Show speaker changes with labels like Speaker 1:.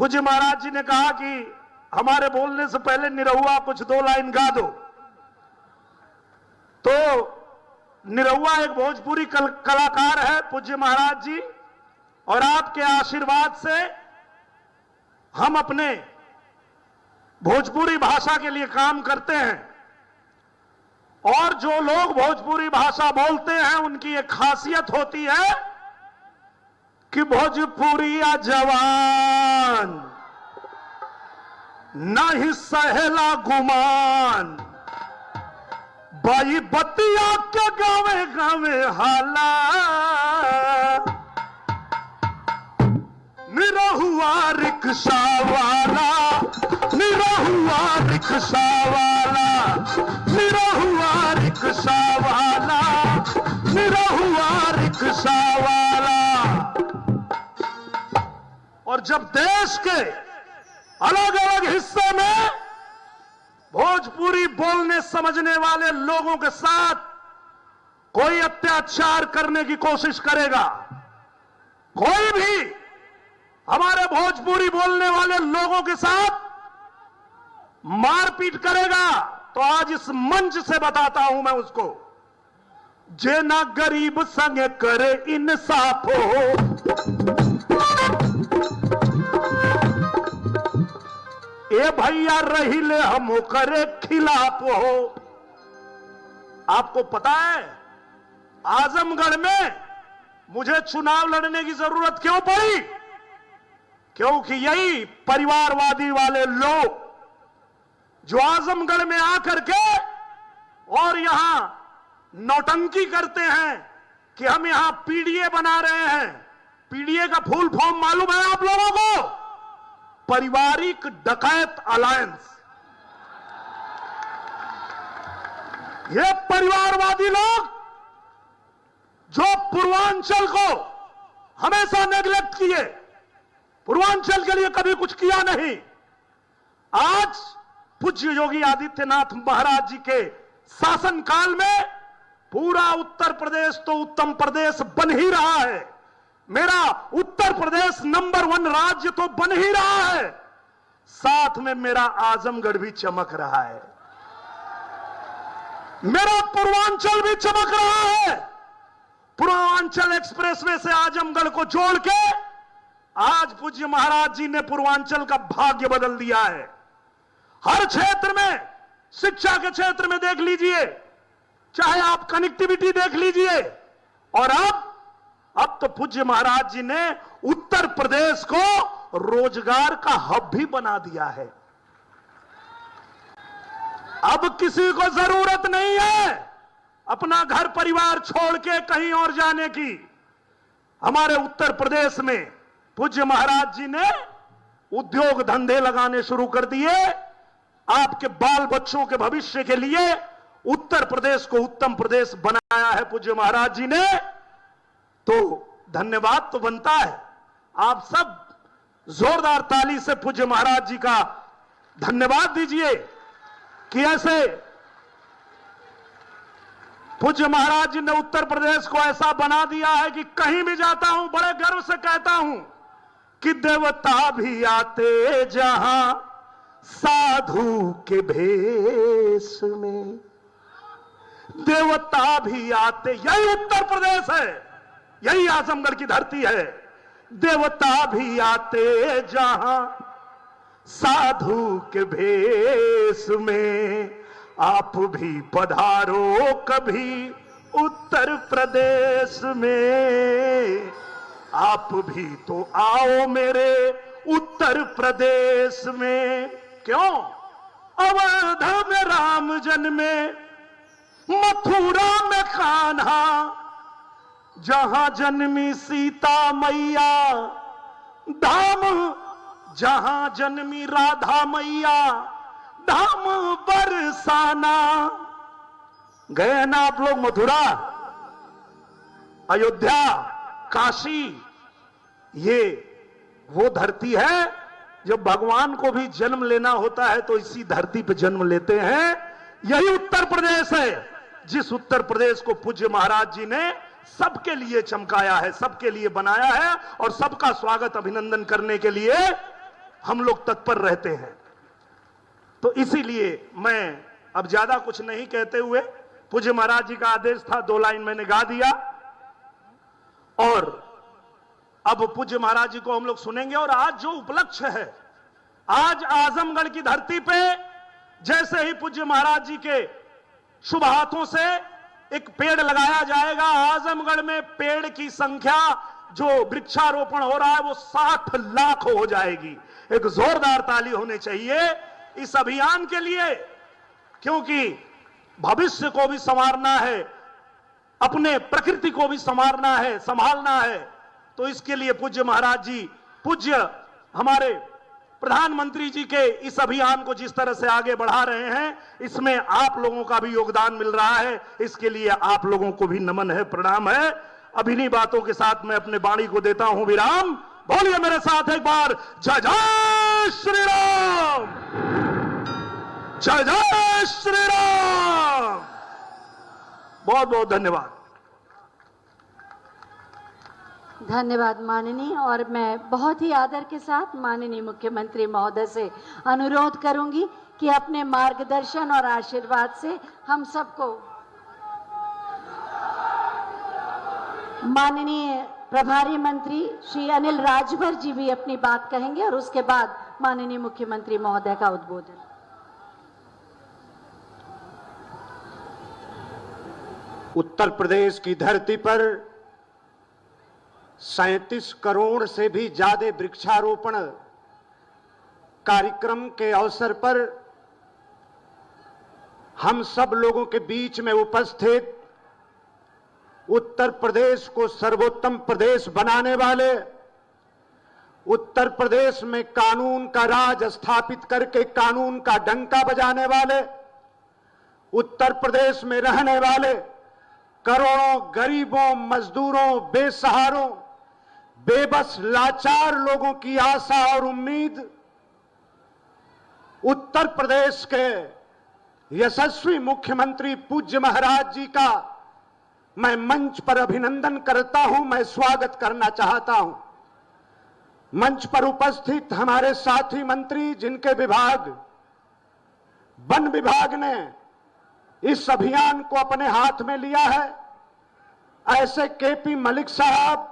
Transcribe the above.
Speaker 1: पूज्य महाराज जी ने कहा कि हमारे बोलने से पहले निरहुआ कुछ 2 लाइन गा दो। तो निरहुआ एक भोजपुरी कलाकार है पूज्य महाराज जी, और आपके आशीर्वाद से हम अपने भोजपुरी भाषा के लिए काम करते हैं। और जो लोग भोजपुरी भाषा बोलते हैं उनकी एक खासियत होती है कि भोजपुरिया जवान नहीं सहेला गुमान, बाई बतिया के गावे गावे हाला, निरहुआ रिक्शा वाला, निरहुआ रिक्शा वाला, निरहुआ रिक्शा वाला, निरहुआ रिक्शा वाला। और जब देश के अलग अलग हिस्से में भोजपुरी बोलने समझने वाले लोगों के साथ कोई अत्याचार करने की कोशिश करेगा, कोई भी हमारे भोजपुरी बोलने वाले लोगों के साथ मारपीट करेगा, तो आज इस मंच से बताता हूं मैं उसको, जे ना गरीब संग करे इंसाफ हो, ए भैया रही ले हम करे खिलाफ हो। आपको पता है आजमगढ़ में मुझे चुनाव लड़ने की जरूरत क्यों पड़ी? क्योंकि यही परिवारवादी वाले लोग जो आजमगढ़ में आकर के और यहां नौटंकी करते हैं कि हम यहां पीडीए बना रहे हैं। पीडीए का फुल फॉर्म मालूम है आप लोगों को? पारिवारिक डकैत अलायंस। ये परिवारवादी लोग जो पूर्वांचल को हमेशा नेग्लेक्ट किए, पूर्वांचल के लिए कभी कुछ किया नहीं, आज पूज्य योगी आदित्यनाथ महाराज जी के शासनकाल में पूरा उत्तर प्रदेश तो उत्तम प्रदेश बन ही रहा है। मेरा उत्तर प्रदेश नंबर 1 राज्य तो बन ही रहा है, साथ में मेरा आजमगढ़ भी चमक रहा है, मेरा पूर्वांचल भी चमक रहा है। पूर्वांचल एक्सप्रेसवे से आजमगढ़ को जोड़ के आज पूज्य महाराज जी ने पूर्वांचल का भाग्य बदल दिया है। हर क्षेत्र में, शिक्षा के क्षेत्र में देख लीजिए, चाहे आप कनेक्टिविटी देख लीजिए, और अब तो पूज्य महाराज जी ने उत्तर प्रदेश को रोजगार का हब भी बना दिया है। अब किसी को जरूरत नहीं है अपना घर परिवार छोड़ के कहीं और जाने की। हमारे उत्तर प्रदेश में पूज्य महाराज जी ने उद्योग धंधे लगाने शुरू कर दिए। आपके बाल बच्चों के भविष्य के लिए उत्तर प्रदेश को उत्तम प्रदेश बनाया है पूज्य महाराज जी ने। तो धन्यवाद तो बनता है। आप सब जोरदार ताली से पूज्य महाराज जी का धन्यवाद दीजिए कि ऐसे पूज्य महाराज जी ने उत्तर प्रदेश को ऐसा बना दिया है कि कहीं भी जाता हूं बड़े गर्व से कहता हूं कि देवता भी आते जहां साधु के भेष में, देवता भी आते, यही उत्तर प्रदेश है, यही आजमगढ़ की धरती है। देवता भी आते जहां साधु के भेष में, आप भी पधारो कभी उत्तर प्रदेश में, आप भी तो आओ मेरे उत्तर प्रदेश में। क्यों? अवध में राम जन्मे, मथुरा में कान्हा, जहां जन्मी सीता मैया, धाम जहां जन्मी राधा मैया, धाम बरसाना। गए ना आप लोग मथुरा, अयोध्या, काशी? ये वो धरती है जब भगवान को भी जन्म लेना होता है तो इसी धरती पे जन्म लेते हैं। यही उत्तर प्रदेश है जिस उत्तर प्रदेश को पूज्य महाराज जी ने सबके लिए चमकाया है, सबके लिए बनाया है, और सबका स्वागत अभिनंदन करने के लिए हम लोग तत्पर रहते हैं। तो इसीलिए मैं अब ज्यादा कुछ नहीं कहते हुए, पूज्य महाराज जी का आदेश था, 2 लाइन मैंने गा दिया और अब पूज्य महाराज जी को हम लोग सुनेंगे। और आज जो उपलक्ष्य है, आज आजमगढ़ की धरती पे जैसे ही पूज्य महाराज जी के शुभ हाथों से एक पेड़ लगाया जाएगा, आजमगढ़ में पेड़ की संख्या जो वृक्षारोपण हो रहा है वो 60 लाख हो जाएगी। एक जोरदार ताली होनी चाहिए इस अभियान के लिए, क्योंकि भविष्य को भी संवारना है, अपने प्रकृति को भी संवारना है, संभालना है। तो इसके लिए पूज्य महाराज जी, पूज्य हमारे प्रधानमंत्री जी के इस अभियान को जिस तरह से आगे बढ़ा रहे हैं, इसमें आप लोगों का भी योगदान मिल रहा है। इसके लिए आप लोगों को भी नमन है, प्रणाम है। अब इन्हीं बातों के साथ मैं अपने वाणी को देता हूं विराम। बोलिए मेरे साथ एक बार, जय जय श्री राम, जय जय श्री राम। बहुत बहुत धन्यवाद।
Speaker 2: धन्यवाद माननीय। और मैं बहुत ही आदर के साथ माननीय मुख्यमंत्री महोदय से अनुरोध करूंगी कि अपने मार्गदर्शन और आशीर्वाद से हम सबको, माननीय प्रभारी मंत्री श्री अनिल राजभर जी भी अपनी बात कहेंगे और उसके बाद माननीय मुख्यमंत्री महोदय का उद्बोधन।
Speaker 3: उत्तर प्रदेश की धरती पर 37 करोड़ से भी ज्यादा वृक्षारोपण कार्यक्रम के अवसर पर हम सब लोगों के बीच में उपस्थित उत्तर प्रदेश को सर्वोत्तम प्रदेश बनाने वाले, उत्तर प्रदेश में कानून का राज स्थापित करके कानून का डंका बजाने वाले, उत्तर प्रदेश में रहने वाले करोड़ों गरीबों, मजदूरों, बेसहारों, बेबस लाचार लोगों की आशा और उम्मीद, उत्तर प्रदेश के यशस्वी मुख्यमंत्री पूज्य महाराज जी का मैं मंच पर अभिनंदन करता हूं, मैं स्वागत करना चाहता हूं। मंच पर उपस्थित हमारे साथी मंत्री, जिनके विभाग, वन विभाग ने इस अभियान को अपने हाथ में लिया है, ऐसे केपी मलिक साहब,